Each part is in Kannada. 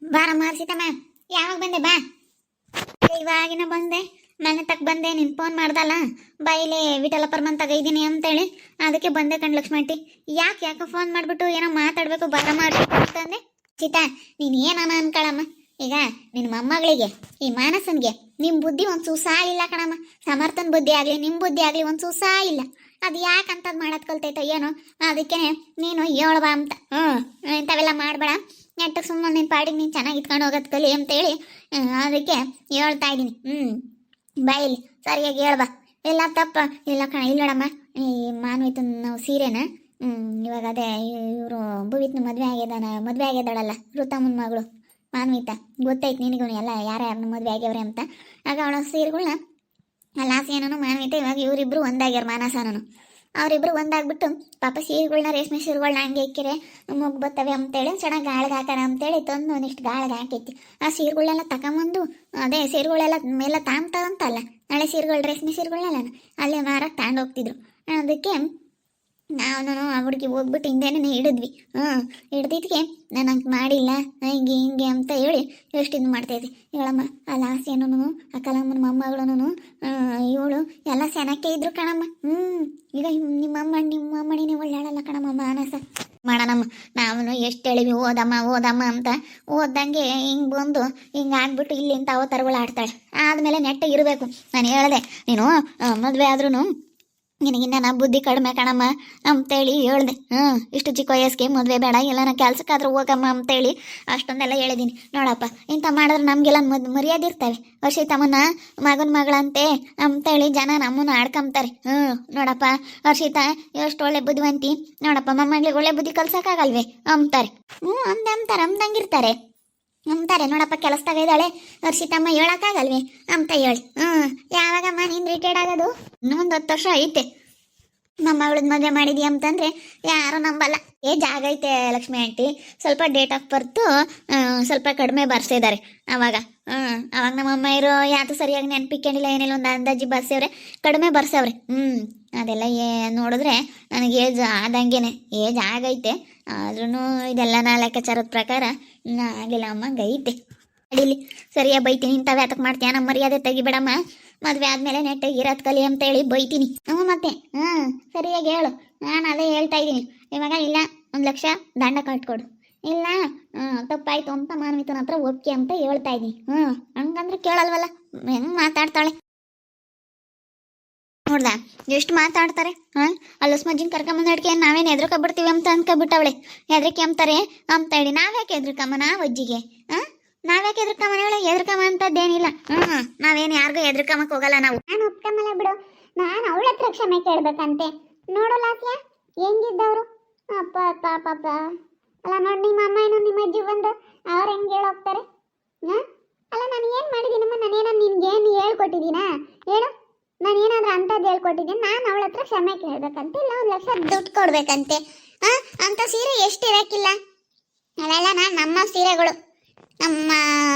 ಬಾರಮ್ಮ ಸೀತಮ್ಮ, ಯಾವಾಗ ಬಂದೆ ಬಾ. ಇವಾಗಿನ ಬಂದೆ, ಮನೆ ತಕ್ಕ ಬಂದೆ. ನಿನ್ ಫೋನ್ ಮಾಡ್ದಲ್ಲ, ಬಾ ಇಲ್ಲಿ ವಿಠಲ ಪರ್ಮಂತಾಗ ಇದ್ದೀನಿ ಅಂತೇಳಿ ಅದಕ್ಕೆ ಬಂದೆ ಕಣ್ ಲಕ್ಷ್ಮಂಟಿ. ಯಾಕೋ ಫೋನ್ ಮಾಡ್ಬಿಟ್ಟು ಏನೋ ಮಾತಾಡ್ಬೇಕು ಬಾರ ಮಾಡ್ಬೇಕು ಅಂತಂದೆ. ಸೀತಾ, ನೀನ್ ಏನಾನ ಅನ್ಕೊಳಮ್ಮ, ಈಗ ನಿನ್ನ ಮೊಮ್ಮಗಳಿಗೆ ಈ ಮಾನಸನ್ಗೆ ನಿಮ್ ಬುದ್ಧಿ ಒಂದ್ ಸೂಸಾ ಇಲ್ಲ ಕಣಮ್ಮ. ಸಮರ್ಥನ್ ಬುದ್ಧಿ ಆಗ್ಲಿ ನಿಮ್ ಬುದ್ಧಿ ಆಗ್ಲಿ ಒಂದ್ ಸೂಸಾ ಇಲ್ಲ. ಅದು ಯಾಕಂತದ್ ಮಾಡದ್ ಕಲ್ತೈತೋ ಏನೋ, ಅದಕ್ಕೆ ನೀನು ಹೇಳ್ಬಾ ಅಂತ. ಇಂಥವೆಲ್ಲ ಮಾಡ್ಬೇಡ, ನೆಟ್ಟಗೆ ಸುಮ್ಮನೆ ನಿನ್ನ ಪಾಡಿಗೆ ನೀನು ಚೆನ್ನಾಗಿ ಇಟ್ಕೊಂಡು ಹೋಗೋದು ಕಲಿ ಅಂತೇಳಿ ಅದಕ್ಕೆ ಹೇಳ್ತಾ ಇದ್ದೀನಿ. ಬಾಯಿಲಿ ಸರಿಯಾಗಿ ಹೇಳ್ಬಾ. ಇಲ್ಲ ತಪ್ಪ ಇಲ್ಲ ಕಣ. ಇಲ್ಲ ನೋಡಮ್ಮ, ಈ ಮಾನ್ವಿತ ನಾವು ಸೀರೆನ ಇವಾಗ ಅದೇ ಇವರು ಭುವಿತ್ನ ಮದುವೆ ಆಗ್ಯದಳಲ್ಲ, ಋತಮ್ಮನ ಮಗಳು ಮಾನ್ವಿತ, ಗೊತ್ತೈತೆ ನಿನಗೂ ಎಲ್ಲ ಯಾರ್ಯಾರನ್ನ ಮದುವೆ ಆಗ್ಯವ್ರೆ ಅಂತ. ಆಗ ಅವಳ ಸೀರೆಗಳನ್ನ ಲಾಸಿಯನೂ ಮಾನ್ವಿತ ಇವಾಗ ಇವರಿಬ್ರು ಒಂದಾಗ್ಯಾರ. ಮಾನಸನೂ ಅವರಿಬ್ರು ಒಂದಾಗ್ಬಿಟ್ಟು ಪಾಪ ಸೀರೆಗಳನ್ನ ರೇಷ್ಮೆ ಸೀರೆಗಳನ್ನ ಹಂಗೆ ಇಕ್ಕಿರೆ ಮುಗ್ ಬರ್ತವೆ ಅಂತೇಳಿ ಚೆನ್ನಾಗಿ ಗಾಳಿಗೆ ಹಾಕೋಣ ಅಂತೇಳಿ ತಂದು ಒಂದಿಷ್ಟು ಗಾಳಿಗೆ ಹಾಕೈತಿ. ಆ ಸೀರೆಗಳೆಲ್ಲ ತಗೊಂಬಂದು ಅದೇ ಸೀರೆಗಳೆಲ್ಲ ಮೇಲೆ ತಾಂತಲ್ಲ, ನಾಳೆ ಸೀರೆಗಳು ರೇಷ್ಮೆ ಸೀರೆಗಳನ್ನೆಲ್ಲ ಅಲ್ಲೇ ಮಾರಕ್ಕೆ ತಗೊಂಡು ಹೋಗ್ತಿದ್ರು. ಅದಕ್ಕೆ ನಾನು ಆ ಹುಡುಗಿ ಹೋಗ್ಬಿಟ್ಟು ಹಿಂದೇನೆ ಹಿಡಿದ್ವಿ. ಹಿಡ್ದಿದ್ಕೆ ನಾನು ಹಂಗೆ ಮಾಡಿಲ್ಲ ಹಿಂಗೆ ಅಂತ ಹೇಳಿ ಎಷ್ಟು ಇದು ಮಾಡ್ತಾಯಿದ್ದೆ ಹೇಳಮ್ಮ. ಆ ಲಾಸ್ಯನೂ ಆ ಕಲಮ್ಮನ ಮೊಮ್ಮಗಳೂ ಇವಳು ಎಲ್ಲ ಸೆನಕ್ಕೆ ಇದ್ರು ಕಣಮ್ಮ. ಈಗ ನಿಮ್ಮಮ್ಮಣಿನೇ ಒಳ್ಳೆಯಲ್ಲ ಕಣಮ್ಮ ಮಾನಸ. ಮಾಡೋಣಮ್ಮ, ನಾವು ಎಷ್ಟು ಹೇಳಿವಿ ಓದಮ್ಮ ಅಂತ ಓದ್ದಂಗೆ ಹಿಂಗೆ ಬಂದು ಹಿಂಗೆ ಆಗ್ಬಿಟ್ಟು ಇಲ್ಲಿಂದ ಅವ ಥರಗಳು ಆಡ್ತಾಳೆ. ಆದಮೇಲೆ ನೆಟ್ಟ ಇರಬೇಕು. ನಾನು ಹೇಳಿದೆ, ನೀನು ಮದುವೆ ಆದ್ರೂ ನಿನಗಿನ್ನ ನಾ ಬುದ್ಧಿ ಕಡಿಮೆ ಕಣಮ್ಮ ಅಂತೇಳಿ ಹೇಳ್ದೆ. ಇಷ್ಟು ಚಿಕ್ಕ ವಯಸ್ಸಿಗೆ ಮದುವೆ ಬೇಡ, ಎಲ್ಲ ಕೆಲ್ಸಕ್ಕಾದ್ರೂ ಹೋಗಮ್ಮ ಅಂತೇಳಿ ಅಷ್ಟೊಂದೆಲ್ಲ ಹೇಳಿದ್ದೀನಿ. ನೋಡಪ್ಪ, ಇಂಥ ಮಾಡಿದ್ರೆ ನಮಗೆಲ್ಲ ಮರ್ಯಾದೆ ಇರ್ತವೆ. ಹರ್ಷಿತಮ್ಮನ ಮಗನ ಮಗಳಂತೆ ಅಂತೇಳಿ ಜನ ನಮ್ಮನ್ನು ಆಡ್ಕೊಂತಾರೆ. ನೋಡಪ್ಪ ಹರ್ಷಿತಾ ಎಷ್ಟು ಒಳ್ಳೆ ಬುದ್ಧಿವಂತಿ, ನೋಡಪ್ಪ ಮೊಮ್ಮಗಳಿಗೆ ಒಳ್ಳೆ ಬುದ್ಧಿ ಕಲ್ಸಕ್ಕಾಗಲ್ವೇ ಅಂತಾರೆ. ಅಂದಂಗಿರ್ತಾರೆ ಅಂತಾರೆ. ನೋಡಪ್ಪ ಕೆಲಸದಾಗ ಇದ್ದಾಳೆ ಹರ್ಷಿತಮ್ಮ, ಹೇಳಕ್ಕಾಗಲ್ವೇ ಅಂತ ಹೇಳಿ. ಯಾವಾಗಮ್ಮ ನೀನು ರಿಟೈರ್ಡ್ ಆಗೋದು? ಇನ್ನೊಂದು 10 ವರ್ಷ ಐತೆ. ನಮ್ಮ ಅವಳದ್ ಮದುವೆ ಮಾಡಿದ್ಯಾ ಅಂತಂದ್ರೆ ಯಾರು ನಂಬಲ್ಲ. ಜಾಗ ಐತೆ ಲಕ್ಷ್ಮಿ ಆಂಟಿ, ಸ್ವಲ್ಪ ಡೇಟ್ ಆಫ್ ಬರ್ತು ಸ್ವಲ್ಪ ಕಡಿಮೆ ಬರ್ಸಿದ್ದಾರೆ. ಅವಾಗ ನಮ್ಮಮ್ಮ ಇರೋ ಯಾತು ಸರಿಯಾಗಿ ನೆನಪಿಕೊಂಡಿಲ್ಲ, ಏನಿಲ್ಲ ಒಂದು ಅಂದಾಜಿ ಬರ್ಸವ್ರೆ, ಕಡಿಮೆ ಬರ್ಸವ್ರೆ. ಅದೆಲ್ಲ ನೋಡಿದ್ರೆ ನನಗೆ ಏಜ್ ಆದಂಗೆನೆ, ಏಜ್ ಆಗೈತೆ. ಆದ್ರೂ ಇದೆಲ್ಲ ನಾ ಲೆಕ್ಕಾಚಾರದ ಪ್ರಕಾರ ಆಗಿಲ್ಲ ಅಮ್ಮಂಗೆ ಐತೆ. ಅಡಿಲಿ ಸರಿಯಾಗಿ ಬೈತೀನಿ. ಇಂಥವು ಯಾತಕ್ಕೆ ಮಾಡ್ತೀಯ, ನಮ್ಮ ಮರ್ಯಾದೆ ತೆಗಿಬೇಡಮ್ಮ, ಮದುವೆ ಆದಮೇಲೆ ನೆಟ್ಟಾಗಿ ಇರೋದು ಕಲಿ ಅಂತೇಳಿ ಬೈತೀನಿ. ಮತ್ತೆ ಸರಿಯಾಗಿ ಹೇಳು. ನಾನು ಅದೇ ಹೇಳ್ತಾ ಇದ್ದೀನಿ. ಇವಾಗ ಇಲ್ಲ 1 ಲಕ್ಷ ದಂಡ ಕಟ್ಕೊಡು, ಇಲ್ಲ ತಪ್ಪಾಯ್ತು ಅಂತ ಮಾನ್ವಿತನ ಹತ್ರ ಒಪ್ಕೆ ಅಂತ ಹೇಳ್ತಾ ಇದ್ದೀನಿ. ಹಂಗಂದ್ರೆ ಕೇಳಲ್ವಲ್ಲ, ಹೆಂಗೆ ಮಾತಾಡ್ತಾಳೆ ನೋಡ್ದ, ಎಷ್ಟು ಮಾತಾಡ್ತಾರೆ. ಅಲ್ಲಿ ಹೊಸ್ಮಜ್ಜಿನ ಕರ್ಕೊಂಬಂದು ಅಡ್ಕೆ ನಾವೇನು ಹೆದ್ರಕೊಬಿಡ್ತೀವಿ ಅಂತ ಅನ್ಕೊಬಿಟ್ಟವಳೆ. ಹೆದ್ರಿಕೆ ಅಂತಾರೆ ಅಂತ ಹೇಳಿ ನಾವ್ಯಾಕೆ ಹೆದ್ರಕಮ್ಮ ನಾವು ಅಜ್ಜಿಗೆ? ನಾವ್ಯಾಕೆ ಹೆದ್ರಕಮ್ಮನ ಹೇಳ? ಹೆದ್ರಕಮ್ಮ ಅಂತದ್ದೇನಿಲ್ಲ. ನಾವೇನು ಯಾರಿಗೂ ಹೆದ್ರಕಮ್ಮಕ್ಕೆ ಹೋಗಲ್ಲ ನಾವು. ನಾನು ಒಪ್ಕಮ್ಮಲ್ಲ ಬಿಡು, ನಾನು ಅವಳ ಹತ್ರ ಕ್ಷಮೆ ಕೇಳ್ಬೇಕಂತೆ. ನೋಡು ಲಾಸ್ಯ ಹೆಂಗಿದ್ದವರು, ಅಪ್ಪ ಅಪ್ಪ ಪಾಪ ಅಲ್ಲ. ನೋಡಿ ನಿಮ್ಮ ಅಮ್ಮ ಏನು ನಿಮ್ಮ ಅಜ್ಜಿ ಬಂದು ಅವ್ರು ಹೆಂಗೆ ಹೇಳೋಗ್ತಾರೆ. ಅಲ್ಲ ನಾನು ಏನು ಮಾಡಿದ್ದೀನಮ್ಮ? ನಾನೇನೋ ನಿನ್ಗೇನು ಹೇಳ್ಕೊಟ್ಟಿದ್ದೀನಾ ಹೇಳು? ನಾನು ಏನಾದ್ರೂ ಅಂಥದ್ದು ಹೇಳ್ಕೊಟ್ಟಿದ್ದೀನಿ? ನಾನು ಅವಳ ಹತ್ರ ಕ್ಷಮೆ ಕೇಳ್ಬೇಕಂತೆ, ಇಲ್ಲ 1 ಲಕ್ಷ ದುಡ್ಡು ಕೊಡ್ಬೇಕಂತೆ. ಅಂಥ ಸೀರೆ ಎಷ್ಟು ಇರೋಕ್ಕಿಲ್ಲ. ಅವೆಲ್ಲ ನಮ್ಮ ಸೀರೆಗಳು, ನಮ್ಮ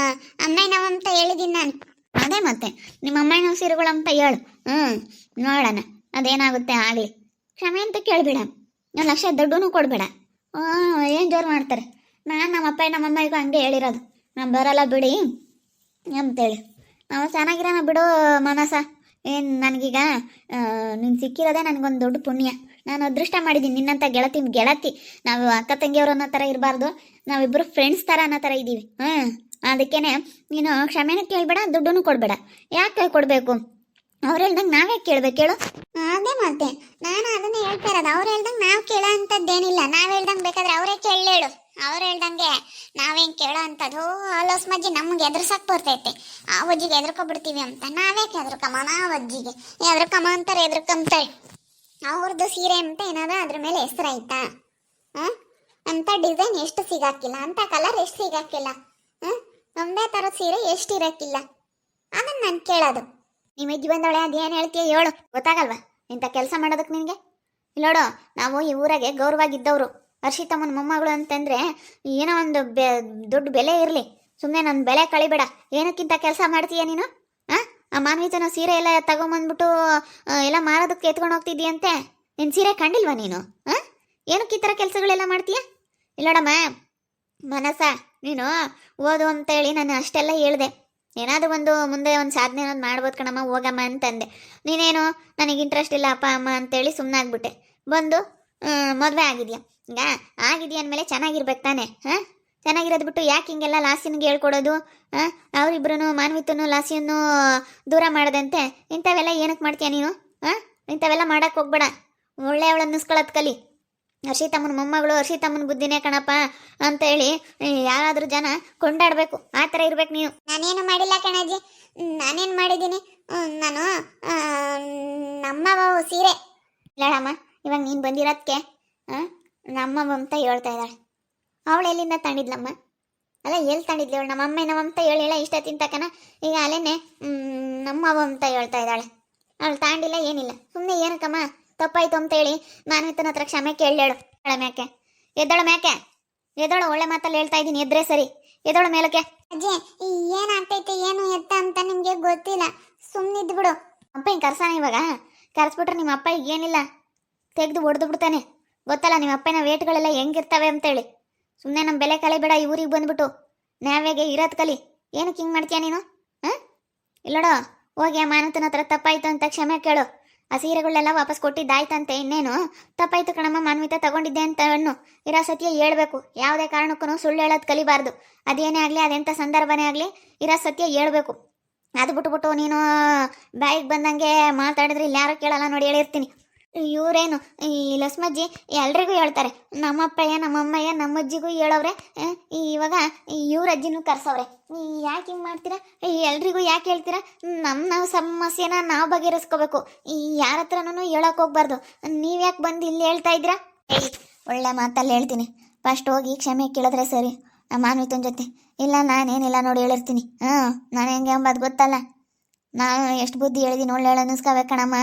ಅಮ್ಮನವ ಅಂತ ಹೇಳಿದ್ದೀನಿ ನಾನು. ಅದೇ ಮತ್ತೆ ನಿಮ್ಮ ಅಮ್ಮನವ ಸೀರೆಗಳು ಅಂತ ಹೇಳು. ನೋಡೋಣ ಅದೇನಾಗುತ್ತೆ ಆಗಲಿ. ಕ್ಷಮೆ ಅಂತ ಕೇಳಬೇಡ, 1 ಲಕ್ಷ ದುಡ್ಡು ಕೊಡಬೇಡ. ಏನು ಜೋರು ಮಾಡ್ತಾರೆ. ನಾನು ನಮ್ಮಪ್ಪ ನಮ್ಮಮ್ಮಗೂ ಹಂಗೆ ಹೇಳಿರೋದು, ನಾನು ಬರಲ್ಲ ಬಿಡಿ ಅಂತೇಳಿ. ನಾವು ಚೆನ್ನಾಗಿರೋಣ ಬಿಡು ಮನಸ. ಏನು ನನಗೀಗ ನೀನು ಸಿಕ್ಕಿರೋದೇ ನನಗೊಂದು ದೊಡ್ಡ ಪುಣ್ಯ. ನಾನು ಅದೃಷ್ಟ ಮಾಡಿದ್ದೀನಿ, ನಿನ್ನಂಥ ಗೆಳತಿ. ನಾವು ಅಕ್ಕ ತಂಗಿಯವರು ಅನ್ನೋ ಥರ ಇರಬಾರ್ದು, ನಾವಿಬ್ಬರು ಫ್ರೆಂಡ್ಸ್ ಥರ ಅನ್ನೋ ಥರ ಇದ್ದೀವಿ. ಅದಕ್ಕೇನೆ ನೀನು ಕ್ಷಮೆನೂ ಕೇಳಬೇಡ, ದುಡ್ಡು ಕೊಡಬೇಡ. ಯಾಕೆ ಕೊಡಬೇಕು? ಅವ್ರು ಹೇಳ್ದಂಗೆ ನಾವೇ ಕೇಳ್ಬೇಕು ಹೇಳು? ಅದೇ ಮತ್ತೆ ನಾನು ಅದನ್ನೇ ಹೇಳ್ತಾ ಇರೋದು. ಅವ್ರು ಹೇಳ್ದಂಗೆ ನಾವು ಕೇಳೋ ಅಂಥದ್ದೇನಿಲ್ಲ. ನಾವು ಹೇಳ್ದಂಗೆ ಬೇಕಾದ್ರೆ ಅವರೇ ಕೇಳೇಳು. ಅವ್ರು ಹೇಳ್ದಂಗೆ ನಾವೇನು ಕೇಳೋ ಅಂಥದ್ದು ಅಲ್ಲೋಸ್ ಮಜ್ಜಿ ನಮ್ಗೆ ಎದುರ್ಸಕ್ಕೆ ಬರ್ತೈತೆ. ಆ ಅಜ್ಜಿಗೆ ಎದುರ್ಕೊಬಿಡ್ತೀವಿ ಅಂತ ನಾವೇಕೆ ಎದುರ್ಕಮ್ಮ? ನಾವು ಅಜ್ಜಿಗೆ ಎದುರ್ಕಮ್ಮ ಅಂತಾರೆ, ಎದುರ್ಕೊಂತಾರೆ. ಅವ್ರದ್ದು ಸೀರೆ ಅಂತ ಏನಾದ್ರು ಅದ್ರ ಮೇಲೆ ಹೆಸರಾಯ್ತಾ? ಅಂಥ ಡಿಸೈನ್ ಎಷ್ಟು ಸಿಗಾಕಿಲ್ಲ, ಅಂಥ ಕಲರ್ ಎಷ್ಟು ಸಿಗಾಕಿಲ್ಲ, ಒಂದೇ ಥರದ ಸೀರೆ ಎಷ್ಟು ಇರೋಕ್ಕಿಲ್ಲ. ಅದನ್ನು ನಾನು ಕೇಳೋದು. ನಿಮ್ಮ ಅಜ್ಜಿ ಬಂದವಳೆ ಅದೇನು ಹೇಳ್ತೀಯ ಹೇಳು? ಗೊತ್ತಾಗಲ್ವಾ ಇಂಥ ಕೆಲಸ ಮಾಡೋದಕ್ಕೆ ನಿನಗೆ? ಇಲ್ಲೋಡು, ನಾವು ಈ ಊರಾಗೆ ಗೌರವಾಗಿದ್ದವರು. ಹರ್ಷಿತಮ್ಮನ ಮೊಮ್ಮಗಳು ಅಂತಂದರೆ ಏನೋ ಒಂದು ದೊಡ್ಡ ಬೆಲೆ ಇರಲಿ. ಸುಮ್ಮನೆ ನನ್ನ ಬೆಲೆ ಕಳಿಬೇಡ. ಏನಕ್ಕಿಂತ ಕೆಲಸ ಮಾಡ್ತೀಯ ನೀನು? ಆ ಮಾನ್ವಿತನ ಸೀರೆ ಎಲ್ಲ ತಗೊಂಬಂದ್ಬಿಟ್ಟು ಎಲ್ಲ ಮಾರೋದಕ್ಕೆ ಎತ್ಕೊಂಡು ಹೋಗ್ತಿದ್ದೀಯಂತೆ. ನಿನ್ನ ಸೀರೆ ಕಂಡಿಲ್ವಾ ನೀನು? ಏನಕ್ಕೆ ಈ ಥರ ಕೆಲಸಗಳೆಲ್ಲ ಮಾಡ್ತೀಯ? ಇಲ್ಲೋಡಮ್ಮ, ಮನಸ, ನೀನು ಓದು ಅಂತೇಳಿ ನಾನು ಅಷ್ಟೆಲ್ಲ ಹೇಳ್ದೆ. ಏನಾದರೂ ಒಂದು ಮುಂದೆ ಒಂದು ಸಾಧನೆ ಅನ್ನೋದು ಮಾಡ್ಬೋದು ಕಣಮ್ಮ, ಹೋಗಮ್ಮ ಅಂತಂದೆ. ನೀನೇನು ನನಗೆ ಇಂಟ್ರೆಸ್ಟ್ ಇಲ್ಲ ಅಪ್ಪ ಅಮ್ಮ ಅಂತೇಳಿ ಸುಮ್ಮನಾಗ್ಬಿಟ್ಟೆ. ಬಂದು ಮದುವೆ ಆಗಿದ್ಯಾ. ಈಗ ಆಗಿದೆಯಾ ಅಂದಮೇಲೆ ಚೆನ್ನಾಗಿರ್ಬೇಕು ತಾನೆ. ಹಾಂ, ಚೆನ್ನಾಗಿರೋದು ಬಿಟ್ಟು ಯಾಕೆ ಹಿಂಗೆಲ್ಲ ಲಾಸಿನ್ಗೆ ಹೇಳ್ಕೊಡೋದು? ಹಾಂ, ಅವರಿಬ್ರು ಮಾನ್ವಿತನು ಲಾಸಿಯನ್ನು ದೂರ ಮಾಡದಂತೆ ಇಂಥವೆಲ್ಲ ಏನಕ್ಕೆ ಮಾಡ್ತೀಯ ನೀನು? ಹಾಂ, ಇಂಥವೆಲ್ಲ ಮಾಡಕ್ಕೆ ಹೋಗ್ಬೇಡ. ಒಳ್ಳೆಯವಳು ಅನ್ನಿಸ್ಕೊಳ್ಳೋದು ಕಲಿ. ಹರ್ಷಿತಮ್ಮನ ಮೊಮ್ಮಗಳು, ಹರ್ಷಿತಮ್ಮನ ಬುದ್ಧಿನೇ ಕಣಪ್ಪ ಅಂತೇಳಿ ಯಾರಾದರೂ ಜನ ಕೊಂಡಾಡಬೇಕು. ಆ ಥರ ಇರ್ಬೇಕು ನೀನು. ನಾನೇನು ಮಾಡಿಲ್ಲ ಕಣಜ್ಜಿ, ನಾನೇನು ಮಾಡಿದ್ದೀನಿ? ನಾನು ನಮ್ಮ ಸೀರೆ ಇಲ್ಲಡಮ್ಮ, ಇವಾಗ ನೀನು ಬಂದಿರೋದಕ್ಕೆ ನಮ್ಮಮ್ಮ ಅಂತ ಹೇಳ್ತಾ ಇದ್ದಾಳೆ. ಅವಳು ಎಲ್ಲಿಂದ ತಂಡಿದ್ಲಮ್ಮ? ಅಲ್ಲ, ಎಲ್ಲಿ ತಂಡಿದ್ಲಿ ಅವಳು? ನಮ್ಮಮ್ಮ ಅಂತ ಹೇಳಿಲ್ಲ ಇಷ್ಟ ತಿಂತಕನ. ಈಗ ಅಲ್ಲೇನೆ ನಮ್ಮವ ಅಂತ ಹೇಳ್ತಾ ಇದ್ದಾಳೆ. ಅವಳು ತಾಂಡಿಲ್ಲ, ಏನಿಲ್ಲ. ಸುಮ್ಮನೆ ಏನಕ್ಕಮ್ಮ ತಪ್ಪಾಯ್ತು ಅಂತೇಳಿ ಮಾನ್ವಿತನ ಹತ್ರ ಕ್ಷಮೆ ಕೇಳೇಳು. ಮ್ಯಾಕೆ ಎದ್ದಳು, ಮ್ಯಾಕೆ ಎದ್ದಳು. ಒಳ್ಳೆ ಮಾತಲ್ಲಿ ಹೇಳ್ತಾ ಇದ್ದೀನಿ, ಎದ್ರೆ ಸರಿ. ಎದ್ದಳು ಮೇಲಕ್ಕೆ. ಅಜ್ಜಿ, ಏನಾಗ್ತೈತೆ ಏನು ಎತ್ತ ಅಂತ ನಿಮಗೆ ಗೊತ್ತಿಲ್ಲ, ಸುಮ್ಮನಿದ್ದು ಬಿಡು. ಅಪ್ಪ ಹಿಂಗೆ ಕರ್ಸಾನ. ಇವಾಗ ಕರೆಸ್ಬಿಟ್ರೆ ನಿಮ್ಮ ಅಪ್ಪ ಈಗ ಏನಿಲ್ಲ ತೆಗೆದು ಹೊಡೆದು ಬಿಡ್ತಾನೆ. ಗೊತ್ತಲ್ಲ ನಿಮ್ಮ ಅಪ್ಪನ ವೇಟ್ಗಳೆಲ್ಲ ಹೆಂಗಿರ್ತವೆ ಅಂತೇಳಿ. ಸುಮ್ಮನೆ ನಮ್ಮ ಬೆಲೆ ಕಳಿಬೇಡ. ಈ ಊರಿಗೆ ಬಂದ್ಬಿಟ್ಟು ನಾವೇಗೆ ಇರೋದು ಕಲಿ. ಏನಕ್ಕೆ ಹಿಂಗೆ ಮಾಡ್ತೀಯ ನೀನು? ಹಾಂ, ಇಲ್ಲೋಡೋ, ಹೋಗಿ ಆ ಮಾನವತನ ಹತ್ರ ತಪ್ಪಾಯ್ತು ಅಂತ ಕ್ಷಮೆ ಕೇಳು. ಆ ಸೀರೆಗಳೆಲ್ಲ ವಾಪಸ್ ಕೊಟ್ಟಿದ್ದಾಯ್ತಂತೆ. ಇನ್ನೇನು ತಪ್ಪಾಯ್ತು ಕಣಮ್ಮ, ಮಾನ್ವಿತ ತಗೊಂಡಿದ್ದೆ ಅಂತ ಅಣ್ಣು ಇರೋ ಸತ್ಯ ಹೇಳ್ಬೇಕು. ಯಾವುದೇ ಕಾರಣಕ್ಕೂ ಸುಳ್ಳು ಹೇಳೋದು ಕಲಿಬಾರ್ದು. ಅದೇನೇ ಆಗಲಿ, ಅದೆಂಥ ಸಂದರ್ಭನೇ ಆಗಲಿ, ಇರೋ ಸತ್ಯ ಹೇಳ್ಬೇಕು. ಅದು ಬಿಟ್ಬಿಟ್ಟು ನೀನು ಬಾಯಿಗೆ ಬಂದಂಗೆ ಮಾತಾಡಿದ್ರೆ ಇಲ್ಲಿ ಯಾರೋ ಕೇಳಲ್ಲ ನೋಡಿ, ಹೇಳಿರ್ತೀನಿ. ಇವರೇನು ಈ ಲಕ್ಷ್ಮಜ್ಜಿ ಎಲ್ರಿಗೂ ಹೇಳ್ತಾರೆ. ನಮ್ಮಪ್ಪಯ್ಯ, ನಮ್ಮಮ್ಮಯ್ಯ, ನಮ್ಮಜ್ಜಿಗೂ ಹೇಳೋವ್ರೆ. ಇವಾಗ ಇವ್ರ ಅಜ್ಜಿನೂ ಕರ್ಸವ್ರೆ. ಯಾಕೆ ಹಿಂಗೆ ಮಾಡ್ತೀರಾ? ಎಲ್ರಿಗೂ ಯಾಕೆ ಹೇಳ್ತೀರಾ? ನಾವು ಸಮಸ್ಯೆನ ನಾವು ಬಗೆಹರಿಸ್ಕೋಬೇಕು. ಯಾರ ಹತ್ರನೂ ಹೇಳೋಕೆ ಹೋಗ್ಬಾರ್ದು. ನೀವ್ಯಾಕೆ ಬಂದು ಇಲ್ಲಿ ಹೇಳ್ತಾ ಇದ್ದೀರಾ? ಒಳ್ಳೆ ಮಾತಲ್ಲಿ ಹೇಳ್ತೀನಿ. ಫಸ್ಟ್ ಹೋಗಿ ಕ್ಷಮೆ ಕೇಳಿದ್ರೆ ಸರಿ ಮಾನ್ವಿತನ ಜೊತೆ. ಇಲ್ಲ, ನಾನೇನಿಲ್ಲ ನೋಡಿ ಹೇಳಿರ್ತೀನಿ. ನಾನು ಹೆಂಗೆ ಅಂಬದು ಗೊತ್ತಲ್ಲ. ನಾನು ಎಷ್ಟು ಬುದ್ಧಿ ಹೇಳಿದ್ದೀನಿ, ಒಳ್ಳೆ ಅನ್ನಿಸ್ಕೋಬೇಕು ಕಣಮ್ಮ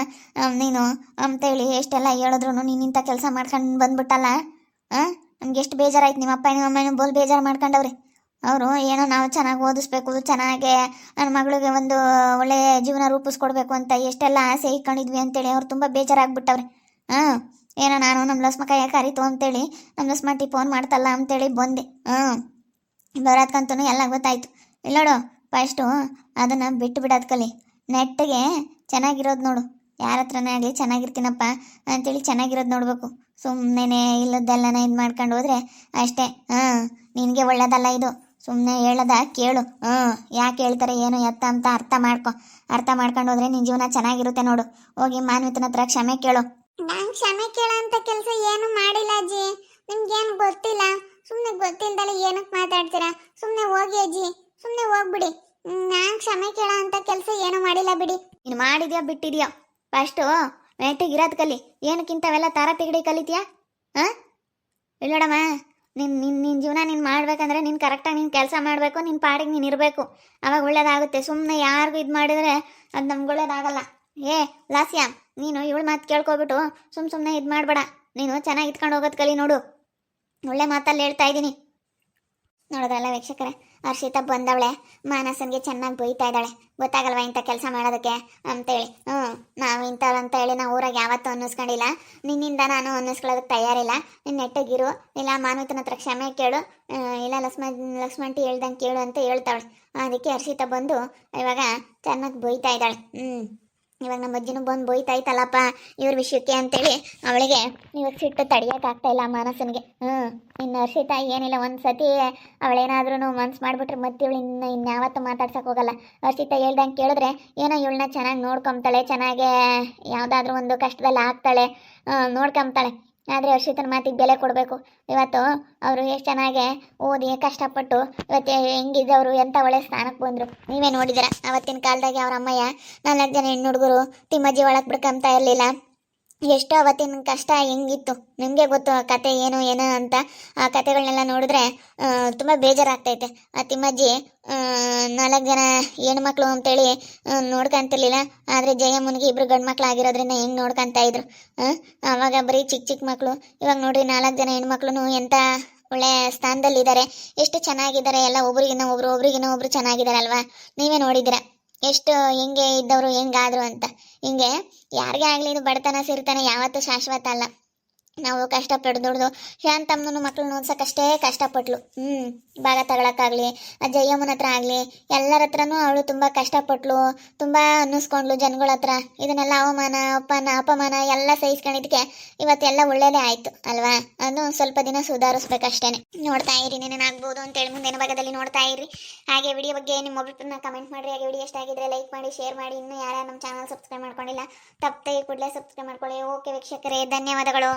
ನೀನು ಅಂತೇಳಿ. ಎಷ್ಟೆಲ್ಲ ಹೇಳಿದ್ರು ನೀನು ಇಂಥ ಕೆಲಸ ಮಾಡ್ಕೊಂಡು ಬಂದ್ಬಿಟ್ಟಲ್ಲ. ನಮ್ಗೆ ಎಷ್ಟು ಬೇಜಾರಾಯ್ತು. ನಿಮ್ಮ ಅಪ್ಪ ನಿಮ್ಮ ಅಮ್ಮನೂ ಬೋಲ್ ಬೇಜಾರು ಮಾಡ್ಕೊಂಡವ್ರಿ. ಅವರು ಏನೋ ನಾವು ಚೆನ್ನಾಗಿ ಓದಿಸ್ಬೇಕು, ಚೆನ್ನಾಗೆ ನನ್ನ ಮಗಳಿಗೆ ಒಂದು ಒಳ್ಳೆಯ ಜೀವನ ರೂಪಿಸ್ಕೊಡ್ಬೇಕು ಅಂತ ಎಷ್ಟೆಲ್ಲ ಆಸೆ ಇಟ್ಕೊಂಡಿದ್ವಿ ಅಂತೇಳಿ ಅವ್ರು ತುಂಬ ಬೇಜಾರಾಗ್ಬಿಟ್ಟವ್ರೆ. ಏನೋ ನಾನು ನಮ್ಮ ಲಸ್ಮಕಾಯ ಕರೀತು ಅಂತೇಳಿ ನಮ್ಮ ಲಸ್ಮಟ್ಟಿ ಫೋನ್ ಮಾಡ್ತಲ್ಲ ಅಂತೇಳಿ ಬಂದೆ. ಬರೋದ್ಕಂತೂ ಎಲ್ಲ ಗೊತ್ತಾಯ್ತು. ಇಲ್ಲೋಡು, ಫಸ್ಟು ಅದನ್ನು ಬಿಟ್ಟು ಬಿಡೋದು ಕಲಿ. ನೆಟ್ಟಿಗೆ ಚೆನ್ನಾಗಿರೋದು ನೋಡು. ಯಾರ ಹತ್ರನೇ ಆಗಲಿ ಚೆನ್ನಾಗಿರ್ತೀನಪ್ಪ ಅಂತೇಳಿ ಚೆನ್ನಾಗಿರೋದು ನೋಡಬೇಕು. ಸುಮ್ಮನೆ ಇಲ್ಲದ್ದೆಲ್ಲನ ಇದು ಮಾಡ್ಕೊಂಡು ಹೋದ್ರೆ ಅಷ್ಟೇ. ನಿನಗೆ ಒಳ್ಳೇದಲ್ಲ ಇದು. ಸುಮ್ಮನೆ ಹೇಳೋದ ಕೇಳು. ಯಾಕೆ ಹೇಳ್ತಾರೆ ಏನು ಎತ್ತ ಅಂತ ಅರ್ಥ ಮಾಡ್ಕೊಂಡು ಹೋದ್ರೆ ನಿನ್ನ ಜೀವನ ಚೆನ್ನಾಗಿರುತ್ತೆ ನೋಡು. ಹೋಗಿ ಮಾನ್ವಿತನ ಹತ್ರ ಕ್ಷಮೆ ಕೇಳು. ನಾನು ಕ್ಷಮೆ ಕೇಳೋಂಥ ಕೆಲಸ ಏನು ಮಾಡಿಲ್ಲ ಅಜ್ಜಿ. ನಿಮ್ಗೇನು ಗೊತ್ತಿಲ್ಲ. ಸುಮ್ಮನೆ ಗೊತ್ತಿಲ್ದಲ್ಲ ಏನಕ್ಕೆ ಮಾತಾಡ್ತೀರಾ? ಸುಮ್ಮನೆ ಹೋಗಿ ಅಜ್ಜಿ, ಸುಮ್ಮನೆ ಹೋಗ್ಬಿಡಿ. ನಾನು ಕ್ಷಮೆ ಕೇಳೋ ಅಂತ ಕೆಲಸ ಏನೂ ಮಾಡಿಲ್ಲ ಬಿಡಿ. ನೀನು ಮಾಡಿದ್ಯಾ ಬಿಟ್ಟಿದ್ಯಾ? ಫಸ್ಟು ನೆಟ್ಟಿಗಿರೋದು ಕಲಿ. ಏನಕ್ಕಿಂತವೆಲ್ಲ ತಾರ ತಿಗಡಿ ಕಲಿತೀಯಾ? ಇಲ್ಲೋಡಮ್ಮ, ನಿನ್ನ ಜೀವನ ನೀನು ಮಾಡ್ಬೇಕಂದ್ರೆ ನೀನು ಕರೆಕ್ಟಾಗಿ ನೀನು ಕೆಲಸ ಮಾಡಬೇಕು. ನಿನ್ನ ಪಾಡಿಗೆ ನೀನು ಇರಬೇಕು. ಆವಾಗ ಒಳ್ಳೇದಾಗುತ್ತೆ. ಸುಮ್ಮನೆ ಯಾರಿಗೂ ಇದು ಮಾಡಿದ್ರೆ ಅದು ನಮ್ಗೆ ಒಳ್ಳೇದಾಗಲ್ಲ. ಲಾಸ್ಯ, ನೀನು ಇವಳು ಮಾತು ಕೇಳ್ಕೊಬಿಟ್ಟು ಸುಮ್ಮನೆ ಇದು ಮಾಡಬೇಡ. ನೀನು ಚೆನ್ನಾಗಿ ಇಟ್ಕೊಂಡು ಹೋಗೋದು ಕಲಿ ನೋಡು. ಒಳ್ಳೆ ಮಾತಲ್ಲಿ ಹೇಳ್ತಾ ಇದ್ದೀನಿ. ನೋಡೋದ್ರಲ್ಲ ವೀಕ್ಷಕರೇ, ಹರ್ಷಿತಾ ಬಂದವಳೆ ಮಾನಸನ್ಗೆ ಚೆನ್ನಾಗಿ ಬೈತಾ ಇದ್ದಾಳೆ. ಗೊತ್ತಾಗಲ್ವಾ ಇಂಥ ಕೆಲಸ ಮಾಡೋದಕ್ಕೆ ಅಂತೇಳಿ. ನಾವು ಇಂಥವ್ರು ಅಂತ ಹೇಳಿ ನಾವು ಊರಾಗ ಯಾವತ್ತೂ ಅನ್ನಿಸ್ಕೊಂಡಿಲ್ಲ. ನಿನ್ನಿಂದ ನಾನು ಅನ್ನಿಸ್ಕೊಳ್ಳೋದಕ್ಕೆ ತಯಾರಿಲ್ಲ. ನೀನು ನೆಟ್ಟಗಿರು. ಇಲ್ಲ ಮಾನ್ವಿತನ ಹತ್ರ ಕ್ಷಮೆ ಕೇಳು. ಇಲ್ಲ ಲಕ್ಷ್ಮಂಟಿ ಹೇಳ್ದಂಗೆ ಕೇಳು ಅಂತ ಹೇಳ್ತಾವಳೆ. ಅದಕ್ಕೆ ಹರ್ಷಿತಾ ಬಂದು ಇವಾಗ ಚೆನ್ನಾಗಿ ಬೈತಾ ಇದ್ದಾಳೆ. ಇವಾಗ ನಮ್ಮ ಅಜ್ಜಿನೂ ಬಂದು ಬೈತಾ ಇತ್ತಲ್ಲಪ್ಪ ಇವ್ರ ವಿಷಯಕ್ಕೆ ಅಂತೇಳಿ ಅವಳಿಗೆ ಇವಾಗ ಸಿಟ್ಟು ತಡಿಯೋಕ್ಕಾಗ್ತಾ ಇಲ್ಲ ಮಾನಸನಿಗೆ. ಇನ್ನು ಹರ್ಷಿತಾ ಏನಿಲ್ಲ, ಒಂದು ಸತಿ ಅವಳೇನಾದ್ರೂ ಮನ್ಸು ಮಾಡಿಬಿಟ್ರೆ ಮತ್ತೆ ಇವಳು ಇನ್ಯಾವತ್ತೂ ಮಾತಾಡ್ಸೋಕೆ ಹೋಗಲ್ಲ. ಹರ್ಷಿತಾ ಹೇಳ್ದಂಗೆ ಕೇಳಿದ್ರೆ ಏನೋ ಇವಳನ್ನ ಚೆನ್ನಾಗಿ ನೋಡ್ಕೊಂತಾಳೆ, ಚೆನ್ನಾಗೇ ಯಾವುದಾದ್ರೂ ಒಂದು ಕಷ್ಟದಲ್ಲಿ ಆಗ್ತಾಳೆ, ನೋಡ್ಕೊಂತಾಳೆ. ಆದರೆ ಹರ್ಷಿತನ ಮಾತಿಗೆ ಬೆಲೆ ಕೊಡಬೇಕು. ಇವತ್ತು ಅವರು ಎಷ್ಟು ಚೆನ್ನಾಗೆ ಓದಿ ಕಷ್ಟಪಟ್ಟು ಇವತ್ತು ಹೆಂಗಿದ್ದವರು ಎಂಥ ಒಳ್ಳೆ ಸ್ಥಾನಕ್ಕೆ ಬಂದರು. ನೀವೇ ನೋಡಿದ್ದೀರ ಅವತ್ತಿನ ಕಾಲದಾಗೆ ಅವ್ರ ಅಮ್ಮಯ್ಯ 4 ಜನ ಹೆಣ್ಣು ಹುಡುಗರು ತಿಮ್ಮಜ್ಜಿ ಒಳಗೆ ಬಿಡ್ಕೊಂತ ಇರಲಿಲ್ಲ. ಎಷ್ಟು ಅವತ್ತಿನ ಕಷ್ಟ ಹೆಂಗಿತ್ತು ನಿಮಗೆ ಗೊತ್ತು. ಆ ಕತೆ ಏನು ಅಂತ ಆ ಕತೆಗಳನ್ನೆಲ್ಲ ನೋಡಿದ್ರೆ ತುಂಬ ಬೇಜಾರಾಗ್ತೈತೆ. ಆ ತಿಮ್ಮಜ್ಜಿ 4 ಜನ ಹೆಣ್ಮಕ್ಳು ಅಂತೇಳಿ ನೋಡ್ಕೊಂತಿರ್ಲಿಲ್ಲ. ಆದರೆ ಜಯಮ್ಮನಿಗೆ 2 ಗಂಡು ಮಕ್ಳು ಆಗಿರೋದ್ರಿಂದ ಹೆಂಗೆ ನೋಡ್ಕೊತಾ ಇದ್ರು. ಆವಾಗ ಬರೀ ಚಿಕ್ಕ ಮಕ್ಕಳು. ಇವಾಗ ನೋಡ್ರಿ 4 ಜನ ಹೆಣ್ಮಕ್ಳು ಎಂಥ ಒಳ್ಳೆ ಸ್ಥಾನದಲ್ಲಿದ್ದಾರೆ, ಎಷ್ಟು ಚೆನ್ನಾಗಿದ್ದಾರೆ. ಎಲ್ಲ ಒಬ್ರಿಗಿನ್ನ ಒಬ್ರು ಚೆನ್ನಾಗಿದ್ದಾರೆ ಅಲ್ವಾ? ನೀವೇ ನೋಡಿದ್ದೀರ ಎಷ್ಟು ಹೆಂಗೆ ಇದ್ದವರು ಹೆಂಗಾದ್ರು ಅಂತ. ಹಿಂಗೆ ಯಾರಿಗೇ ಆಗಲಿ ಇದು ಬಡತನ ಸಿರಿತನ ಯಾವತ್ತೂ ಶಾಶ್ವತ ಅಲ್ಲ. ನಾವು ಕಷ್ಟಪಟ್ಟು ದುಡ್ದು ಶಾಂತಮ್ಮನೂ ಮಕ್ಳನ್ನ ಓದ್ಸಕ್ಕಷ್ಟೇ ಕಷ್ಟಪಟ್ಲು. ಭಾಗ ತಗೊಳಕ್ಕಾಗಲಿ ಜಯಮ್ಮನ ಹತ್ರ ಆಗಲಿ ಎಲ್ಲರ ಹತ್ರನೂ ಅವಳು ತುಂಬ ಕಷ್ಟಪಟ್ಲು, ತುಂಬ ಅನ್ನಿಸ್ಕೊಂಡ್ಲು ಜನಗಳ ಹತ್ರ. ಇದನ್ನೆಲ್ಲ ಅವಮಾನ ಅಪಮಾನ ಎಲ್ಲ ಸಹಿಸ್ಕೊಂಡಿದ್ದಕ್ಕೆ ಇವತ್ತೆಲ್ಲ ಒಳ್ಳೇದೇ ಆಯಿತು ಅಲ್ವಾ. ಅದು ಸ್ವಲ್ಪ ದಿನ ಸುಧಾರಿಸ್ಬೇಕಷ್ಟೇ. ನೋಡ್ತಾ ಇರಿ, ಏನೇನಾಗ್ಬೋದು ಅಂತೇಳಿ ಮುಂದಿನ ಭಾಗದಲ್ಲಿ ನೋಡ್ತಾ ಇರಿ. ಹಾಗೆ ವಿಡಿಯೋ ಬಗ್ಗೆ ನಿಮ್ಮ ಅಭಿಪ್ರಾಯನ ಕಮೆಂಟ್ ಮಾಡಿರಿ. ಹಾಗೆ ವಿಡಿಯೋ ಇಷ್ಟ ಆಗಿದ್ರೆ ಲೈಕ್ ಮಾಡಿ, ಶೇರ್ ಮಾಡಿ. ಇನ್ನೂ ಯಾರು ನಮ್ಮ ಚಾನಲ್ ಸಬ್ಸ್ಕ್ರೈಬ್ ಮಾಡ್ಕೊಂಡಿಲ್ಲ ತಪ್ಪದೆ ಕೂಡಲೇ ಸಬ್ಸ್ಕ್ರೈಬ್ ಮಾಡ್ಕೊಳ್ಳಿ. ಓಕೆ ವೀಕ್ಷಕರೇ, ಧನ್ಯವಾದಗಳು.